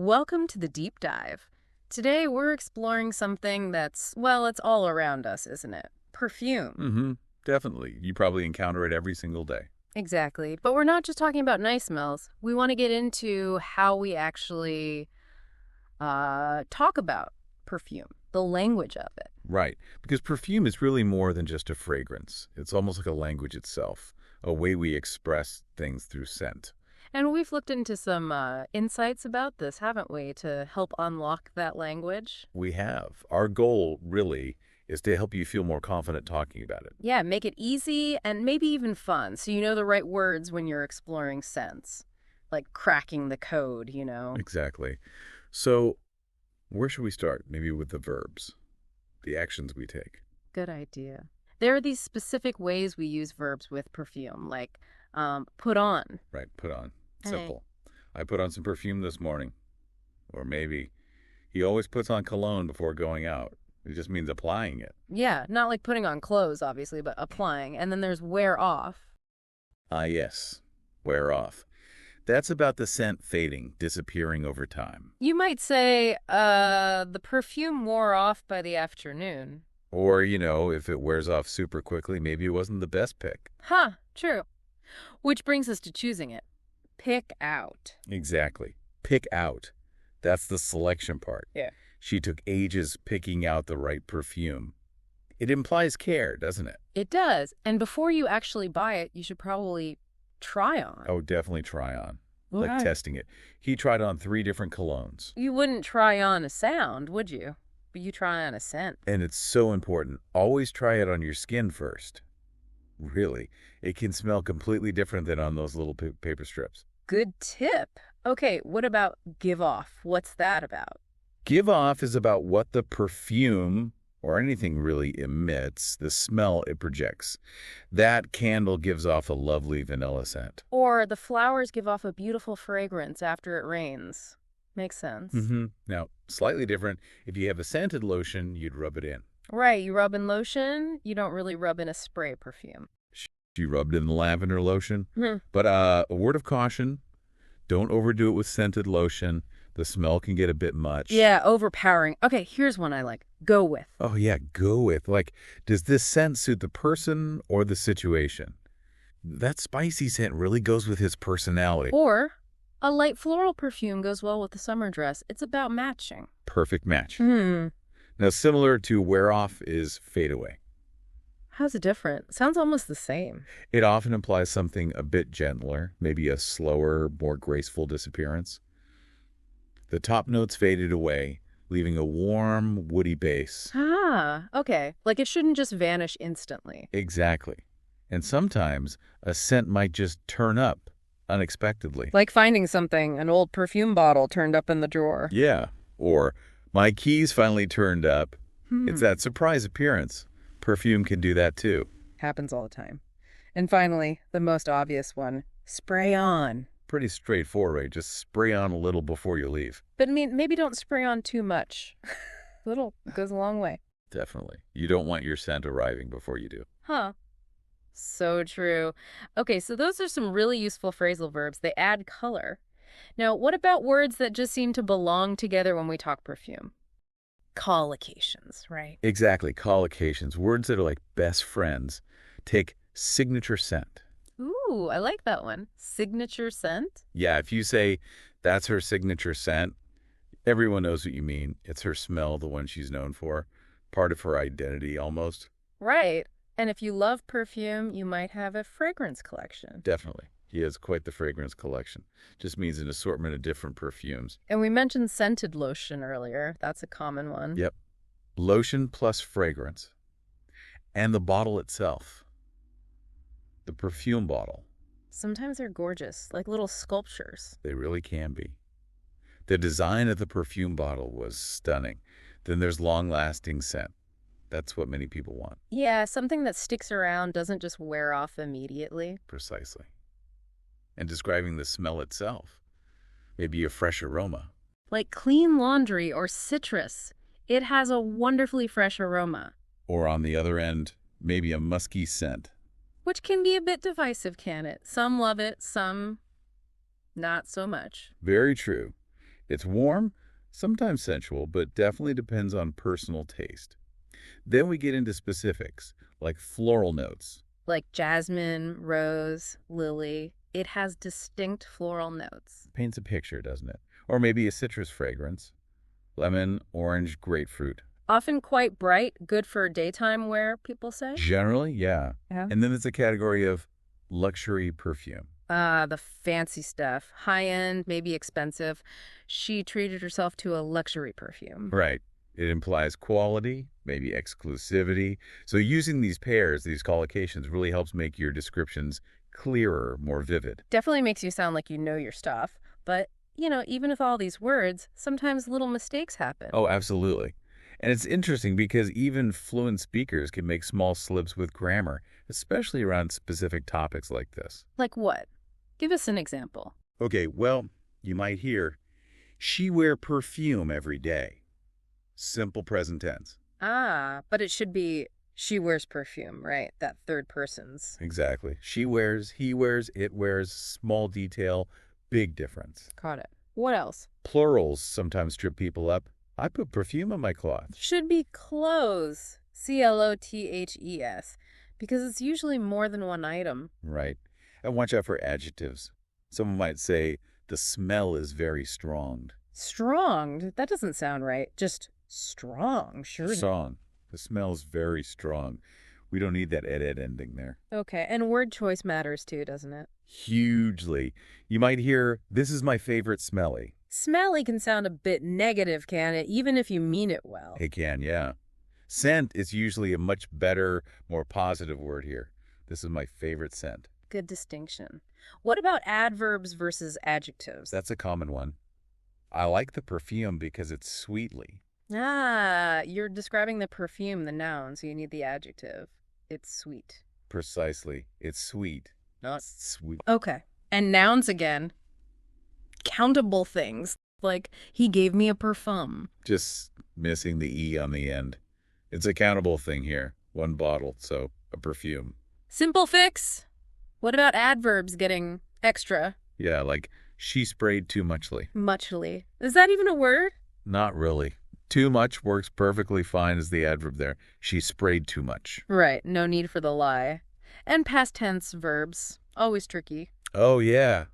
Welcome to the deep dive. Today we're exploring something that's, well, it's all around us, isn't it? Perfume. Mm-hmm. Definitely. You probably encounter it every single day. Exactly. But we're not just talking about nice smells. We want to get into how we actually talk about perfume, the language of it. Right. Because perfume is really more than just a fragrance. It's almost like a language itself, a way we express things through scent. And we've looked into some insights about this, haven't we, to help unlock that language? We have. Our goal, really, is to help you feel more confident talking about it. Yeah, make it easy and maybe even fun, so you know the right words when you're exploring scents. Like cracking the code, you know? Exactly. So, where should we start? Maybe with the verbs, the actions we take. Good idea. There are these specific ways we use verbs with perfume, like put on. Right, put on. Hey. Simple. I put on some perfume this morning. Or maybe he always puts on cologne before going out. It just means applying it. Yeah, not like putting on clothes, obviously, but applying. And then there's wear off. Ah, yes. Wear off. That's about the scent fading, disappearing over time. You might say, the perfume wore off by the afternoon. Or, if it wears off super quickly, maybe it wasn't the best pick. Huh, true. Which brings us to choosing it. Pick out. Exactly. Pick out. That's the selection part. Yeah. She took ages picking out the right perfume. It implies care, doesn't it? It does. And before you actually buy it, you should probably try on. Oh, definitely try on. Why? Like testing it. He tried on 3 different colognes. You wouldn't try on a sound, would you? But you try on a scent. And it's so important. Always try it on your skin first. Really. It can smell completely different than on those little paper strips. Good tip. Okay, what about give off? What's that about? Give off is about what the perfume, or anything really, emits, the smell it projects. That candle gives off a lovely vanilla scent. Or the flowers give off a beautiful fragrance after it rains. Makes sense. Now, slightly different, if you have a scented lotion, you'd rub it in. Right, you rub in lotion, you don't really rub in a spray perfume. She rubbed in the lavender lotion. Hmm. But a word of caution, don't overdo it with scented lotion. The smell can get a bit much. Yeah, overpowering. Okay, here's one I like. Go with. Oh, yeah, go with. Like, does this scent suit the person or the situation? That spicy scent really goes with his personality. Or a light floral perfume goes well with the summer dress. It's about matching. Perfect match. Hmm. Now, similar to wear off is fade away. How's it different? Sounds almost the same. It often implies something a bit gentler, maybe a slower, more graceful disappearance. The top notes faded away, leaving a warm, woody base. Ah, okay. Like it shouldn't just vanish instantly. Exactly. And sometimes a scent might just turn up unexpectedly. Like finding something, an old perfume bottle turned up in the drawer. Yeah. Or my keys finally turned up. It's that surprise appearance. Perfume can do that too. Happens all the time. And finally, the most obvious one, spray on. Pretty straightforward, right? Just spray on a little before you leave. But I mean, maybe don't spray on too much. Little goes a long way. Definitely. You don't want your scent arriving before you do. Huh. So true. Okay, so those are some really useful phrasal verbs. They add color. Now, what about words that just seem to belong together when we talk perfume? Collocations, right? Exactly. Collocations. Words that are like best friends. Take signature scent. Ooh, I like that one. Signature scent? Yeah, if you say, that's her signature scent, everyone knows what you mean. It's her smell, the one she's known for. Part of her identity, almost. Right. And if you love perfume, you might have a fragrance collection. Definitely. He has quite the fragrance collection. Just means an assortment of different perfumes. And we mentioned scented lotion earlier. That's a common one. Yep. Lotion plus fragrance. And the bottle itself. The perfume bottle. Sometimes they're gorgeous, like little sculptures. They really can be. The design of the perfume bottle was stunning. Then there's long-lasting scent. That's what many people want. Yeah, something that sticks around, doesn't just wear off immediately. Precisely. And describing the smell itself. Maybe a fresh aroma. Like clean laundry or citrus. It has a wonderfully fresh aroma. Or on the other end, maybe a musky scent. Which can be a bit divisive, can it? Some love it, some not so much. Very true. It's warm, sometimes sensual, but definitely depends on personal taste. Then we get into specifics, like floral notes. Like jasmine, rose, lily. It has distinct floral notes. Paints a picture, doesn't it? Or maybe a citrus fragrance. Lemon, orange, grapefruit. Often quite bright, good for daytime wear, people say. Generally, yeah. Yeah. And then there's a category of luxury perfume. Ah, the fancy stuff. High-end, maybe expensive. She treated herself to a luxury perfume. Right. It implies quality, maybe exclusivity. So using these pairs, these collocations, really helps make your descriptions clearer, more vivid. Definitely makes you sound like you know your stuff. But, even with all these words, sometimes little mistakes happen. Oh, absolutely. And it's interesting because even fluent speakers can make small slips with grammar, especially around specific topics like this. Like what? Give us an example. Okay, well, you might hear, she wear perfume every day. Simple present tense. Ah, but it should be she wears perfume, right? That third person's. Exactly. She wears, he wears, it wears, small detail, big difference. Got it. What else? Plurals sometimes trip people up. I put perfume on my cloth. Should be clothes. CLOTHES. Because it's usually more than one item. Right. And watch out for adjectives. Someone might say, the smell is very strong. Strong? That doesn't sound right. Just strong, sure. Strong. The smell is very strong. We don't need that ed ending there. Okay, and word choice matters too, doesn't it? Hugely. You might hear, this is my favorite smelly. Smelly can sound a bit negative, can it? Even if you mean it well. It can, yeah. Scent is usually a much better, more positive word here. This is my favorite scent. Good distinction. What about adverbs versus adjectives? That's a common one. I like the perfume because it's sweetly. Ah, you're describing the perfume, the noun, so you need the adjective. It's sweet. Precisely. It's sweet, not sweet. Okay. And nouns again. Countable things. Like, he gave me a parfum. Just missing the E on the end. It's a countable thing here. One bottle, so a perfume. Simple fix. What about adverbs getting extra? Yeah, like she sprayed too muchly. Muchly. Is that even a word? Not really. Too much works perfectly fine as the adverb there. She sprayed too much. Right. No need for the lie. And past tense verbs. Always tricky. Oh, yeah.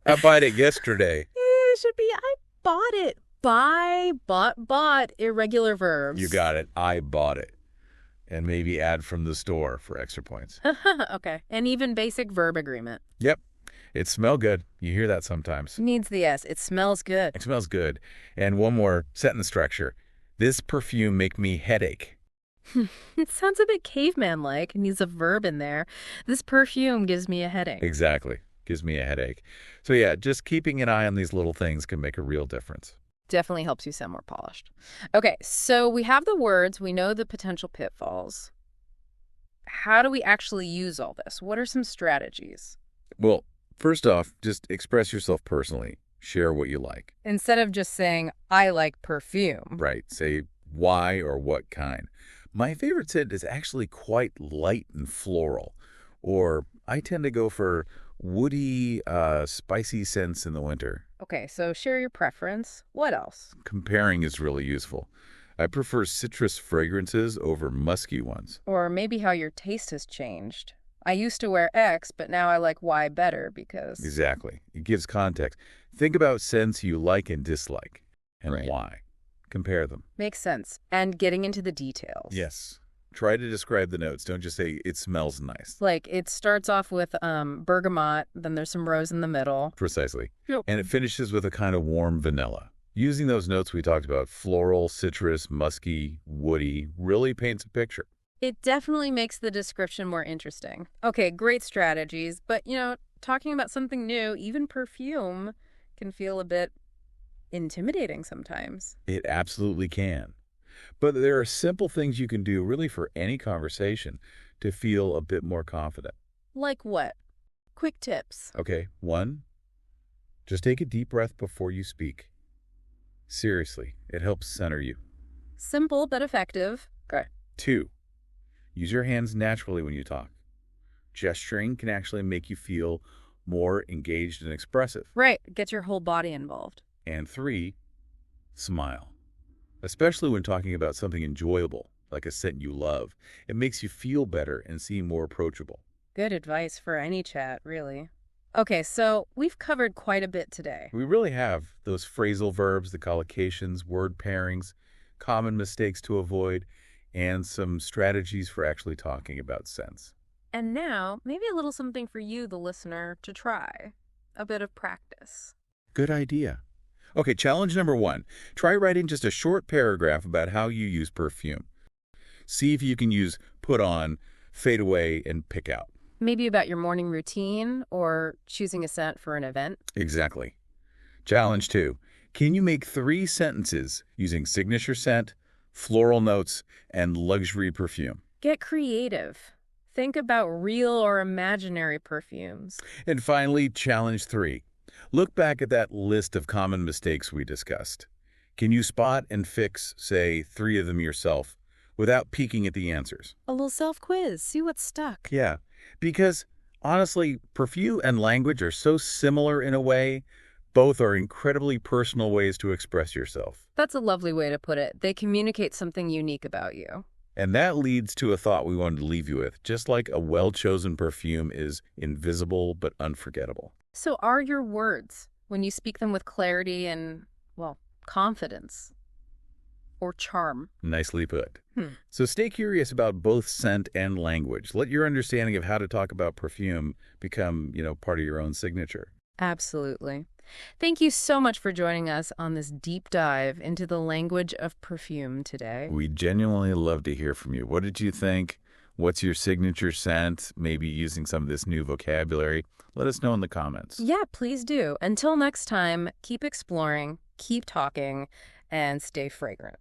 I bought it yesterday. It should be I bought it. Buy, bought. Irregular verbs. You got it. I bought it. And maybe add from the store for extra points. Okay. And even basic verb agreement. Yep. It smell good. You hear that sometimes. Needs the S. It smells good. It smells good. And one more sentence structure. This perfume make me headache. It sounds a bit caveman-like. Needs a verb in there. This perfume gives me a headache. Exactly. Gives me a headache. So yeah, just keeping an eye on these little things can make a real difference. Definitely helps you sound more polished. Okay, so we have the words. We know the potential pitfalls. How do we actually use all this? What are some strategies? Well, first off, just express yourself personally. Share what you like. Instead of just saying, I like perfume. Right. Say why or what kind. My favorite scent is actually quite light and floral. Or I tend to go for woody, spicy scents in the winter. Okay, so share your preference. What else? Comparing is really useful. I prefer citrus fragrances over musky ones. Or maybe how your taste has changed. I used to wear X, but now I like Y better because... Exactly. It gives context. Think about scents you like and dislike, and Right. why. Compare them. Makes sense. And getting into the details. Yes. Try to describe the notes. Don't just say, it smells nice. Like, it starts off with bergamot, then there's some rose in the middle. Precisely. Yep. And it finishes with a kind of warm vanilla. Using those notes we talked about, floral, citrus, musky, woody, really paints a picture. It definitely makes the description more interesting. Okay, great strategies, but, talking about something new, even perfume, can feel a bit intimidating sometimes. It absolutely can. But there are simple things you can do really for any conversation to feel a bit more confident. Like what? Quick tips. Okay, 1, just take a deep breath before you speak. Seriously, it helps center you. Simple but effective. Okay. 2, use your hands naturally when you talk. Gesturing can actually make you feel more engaged and expressive. Right, get your whole body involved. And 3, Smile. Especially when talking about something enjoyable, like a scent you love. It makes you feel better and seem more approachable. Good advice for any chat, really. Okay, so we've covered quite a bit today. We really have those phrasal verbs, the collocations, word pairings, common mistakes to avoid, and some strategies for actually talking about scents. And now, maybe a little something for you, the listener, to try. A bit of practice. Good idea. Okay, challenge number 1. Try writing just a short paragraph about how you use perfume. See if you can use put on, fade away, and pick out. Maybe about your morning routine or choosing a scent for an event. Exactly. Challenge 2. Can you make 3 sentences using signature scent, floral notes, and luxury perfume? Get creative. Think about real or imaginary perfumes. And finally, challenge 3. Look back at that list of common mistakes we discussed. Can you spot and fix, say, 3 of them yourself without peeking at the answers? A little self-quiz. See what's stuck. Yeah, because honestly, perfume and language are so similar in a way. Both are incredibly personal ways to express yourself. That's a lovely way to put it. They communicate something unique about you. And that leads to a thought we wanted to leave you with. Just like a well-chosen perfume is invisible but unforgettable. So are your words, when you speak them with clarity and, well, confidence or charm? Nicely put. So stay curious about both scent and language. Let your understanding of how to talk about perfume become, part of your own signature. Absolutely. Thank you so much for joining us on this deep dive into the language of perfume today. We genuinely love to hear from you. What did you think? What's your signature scent? Maybe using some of this new vocabulary. Let us know in the comments. Yeah, please do. Until next time, keep exploring, keep talking, and stay fragrant.